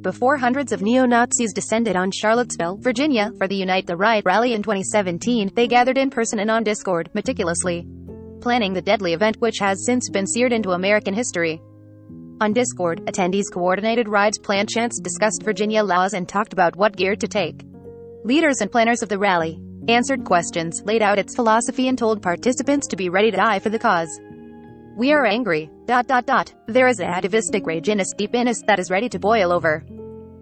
Before hundreds of neo-Nazis descended on Charlottesville, Virginia, for the Unite the Right rally in 2017, they gathered in person and on Discord, meticulously planning the deadly event which has since been seared into American history. On Discord, attendees coordinated rides, planned chants, discussed Virginia laws, and talked about what gear to take. Leaders and planners of the rally answered questions, laid out its philosophy, and told participants to be ready to die for the cause. "We are angry. There is a atavistic rage in us, deep in us, that is ready to boil over.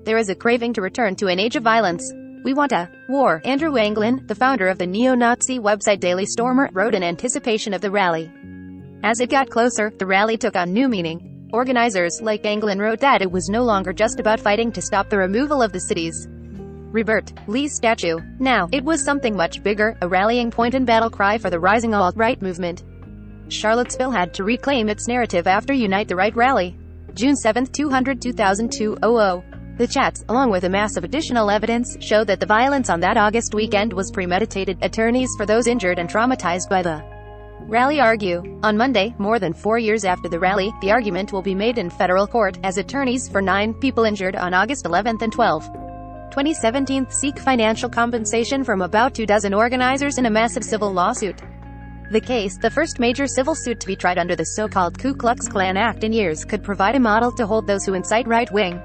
There is a craving to return to an age of violence. We want a war," Andrew Anglin, the founder of the neo-Nazi website Daily Stormer, wrote in anticipation of the rally. As it got closer, the rally took on new meaning. Organizers, like Anglin, wrote that it was no longer just about fighting to stop the removal of the city's Robert Lee's statue. Now, it was something much bigger, a rallying point and battle cry for the rising alt-right movement. Charlottesville had to reclaim its narrative after Unite the Right rally. June 7, 2002. The chats, along with a mass of additional evidence, showed that the violence on that August weekend was premeditated. Attorneys for those injured and traumatized by the rally argue. On Monday, more than 4 years after the rally, the argument will be made in federal court, as attorneys for 9 people injured on August 11 and 12, 2017, seek financial compensation from about 2 dozen organizers in a massive civil lawsuit. The case, the first major civil suit to be tried under the so-called Ku Klux Klan Act in years, could provide a model to hold those who incite right-wing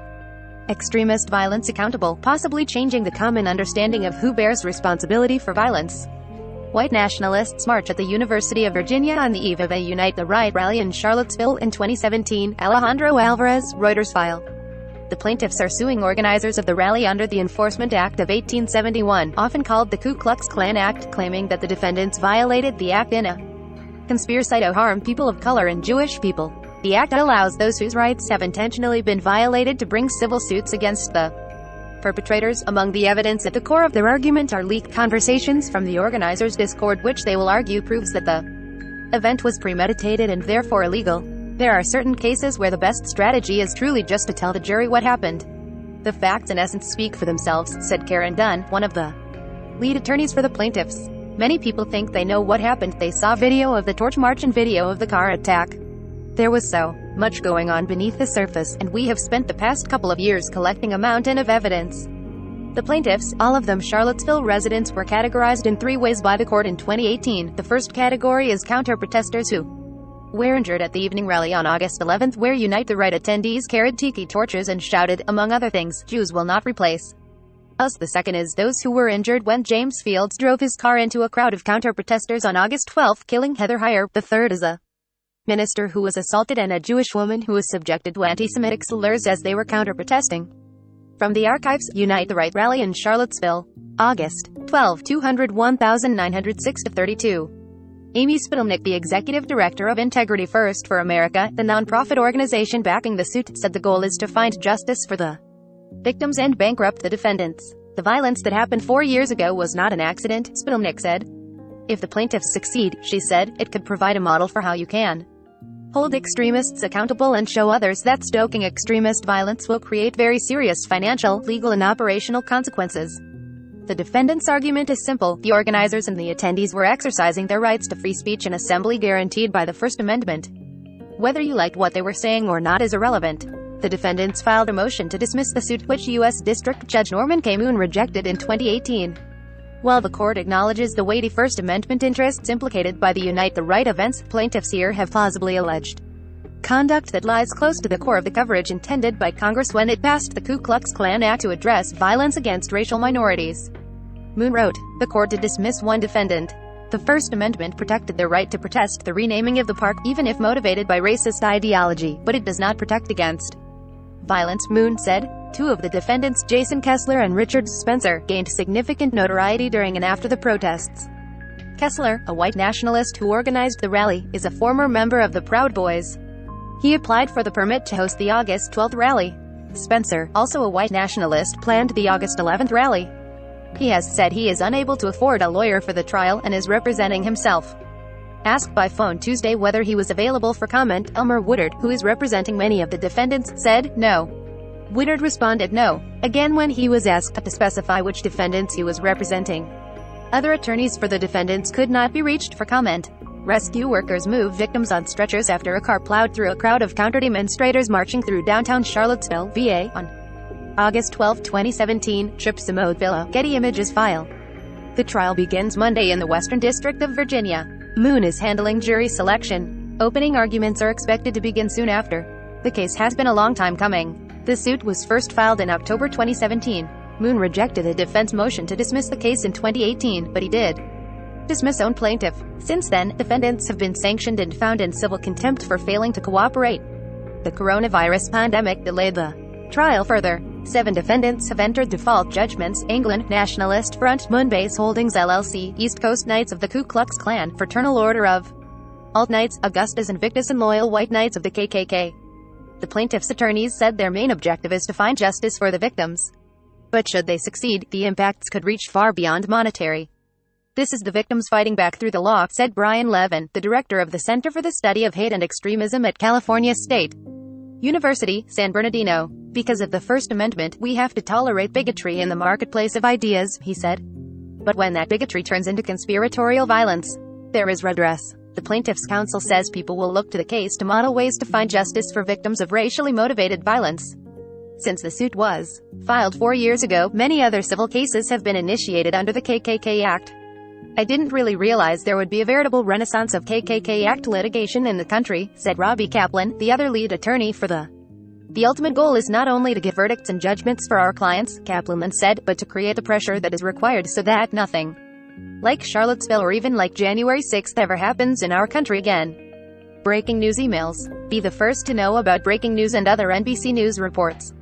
extremist violence accountable, possibly changing the common understanding of who bears responsibility for violence. White nationalists march at the University of Virginia on the eve of a Unite the Right rally in Charlottesville in 2017, Alejandro Alvarez, Reuters file. The plaintiffs are suing organizers of the rally under the Enforcement Act of 1871, often called the Ku Klux Klan Act, claiming that the defendants violated the act in a conspiracy to harm people of color and Jewish people. The act allows those whose rights have intentionally been violated to bring civil suits against the perpetrators. Among the evidence at the core of their argument are leaked conversations from the organizers' Discord, which they will argue proves that the event was premeditated and therefore illegal. There are certain cases where the best strategy is truly just to tell the jury what happened. The facts in essence speak for themselves, said Karen Dunn, one of the lead attorneys for the plaintiffs. Many people think they know what happened. They saw video of the torch march and video of the car attack. There was so much going on beneath the surface, and we have spent the past couple of years collecting a mountain of evidence. The plaintiffs, all of them Charlottesville residents, were categorized in 3 ways by the court in 2018. The first category is counter-protesters who were injured at the evening rally on August 11, where Unite the Right attendees carried tiki torches and shouted, among other things, "Jews will not replace us." The second is those who were injured when James Fields drove his car into a crowd of counter-protesters on August 12, killing Heather Heyer. The third is a minister who was assaulted and a Jewish woman who was subjected to anti-Semitic slurs as they were counter-protesting. From the archives, Unite the Right rally in Charlottesville, August 12, 201,906-32. Amy Spitalnick, the executive director of Integrity First for America, the nonprofit organization backing the suit, said the goal is to find justice for the victims and bankrupt the defendants. The violence that happened 4 years ago was not an accident, Spitalnick said. If the plaintiffs succeed, she said, it could provide a model for how you can hold extremists accountable and show others that stoking extremist violence will create very serious financial, legal and operational consequences. The defendants' argument is simple. The organizers and the attendees were exercising their rights to free speech and assembly guaranteed by the First Amendment. Whether you liked what they were saying or not is irrelevant. The defendants filed a motion to dismiss the suit, which U.S. District Judge Norman K. Moon rejected in 2018. While the court acknowledges the weighty First Amendment interests implicated by the Unite the Right events, plaintiffs here have plausibly alleged conduct that lies close to the core of the coverage intended by Congress when it passed the Ku Klux Klan Act to address violence against racial minorities. Moon wrote, the court did dismiss one defendant. The First Amendment protected their right to protest the renaming of the park, even if motivated by racist ideology, but it does not protect against violence, Moon said. 2 of the defendants, Jason Kessler and Richard Spencer, gained significant notoriety during and after the protests. Kessler, a white nationalist who organized the rally, is a former member of the Proud Boys. He applied for the permit to host the August 12 rally. Spencer, also a white nationalist, planned the August 11 rally. He has said he is unable to afford a lawyer for the trial and is representing himself. Asked by phone Tuesday whether he was available for comment, Elmer Woodard, who is representing many of the defendants, said, no. Woodard responded no, again when he was asked to specify which defendants he was representing. Other attorneys for the defendants could not be reached for comment. Rescue workers moved victims on stretchers after a car plowed through a crowd of counter-demonstrators marching through downtown Charlottesville, VA, on August 12, 2017, Charlottesville Villa, Getty Images file. The trial begins Monday in the Western District of Virginia. Moon is handling jury selection. Opening arguments are expected to begin soon after. The case has been a long time coming. The suit was first filed in October 2017. Moon rejected a defense motion to dismiss the case in 2018, but he did dismiss own plaintiff. Since then, defendants have been sanctioned and found in civil contempt for failing to cooperate. The coronavirus pandemic delayed the trial further. 7 defendants have entered default judgments: England, Nationalist Front, Moonbase Holdings LLC, East Coast Knights of the Ku Klux Klan, Fraternal Order of Alt Knights, Augustus Invictus and Loyal White Knights of the KKK. The plaintiffs' attorneys said their main objective is to find justice for the victims. But should they succeed, the impacts could reach far beyond monetary. This is the victims fighting back through the law, said Brian Levin, the director of the Center for the Study of Hate and Extremism at California State University, San Bernardino. Because of the First Amendment, we have to tolerate bigotry in the marketplace of ideas, he said. But when that bigotry turns into conspiratorial violence, there is redress. The plaintiffs' counsel says people will look to the case to model ways to find justice for victims of racially motivated violence. Since the suit was filed 4 years ago, many other civil cases have been initiated under the KKK Act. I didn't really realize there would be a veritable renaissance of KKK Act litigation in the country, said Robbie Kaplan, the other lead attorney for The ultimate goal is not only to get verdicts and judgments for our clients, Kaplan said, but to create the pressure that is required so that nothing like Charlottesville or even like January 6th ever happens in our country again. Breaking news emails. Be the first to know about breaking news and other NBC News reports.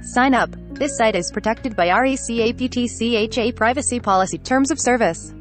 Sign up. This site is protected by RECAPTCHA Privacy Policy Terms of Service.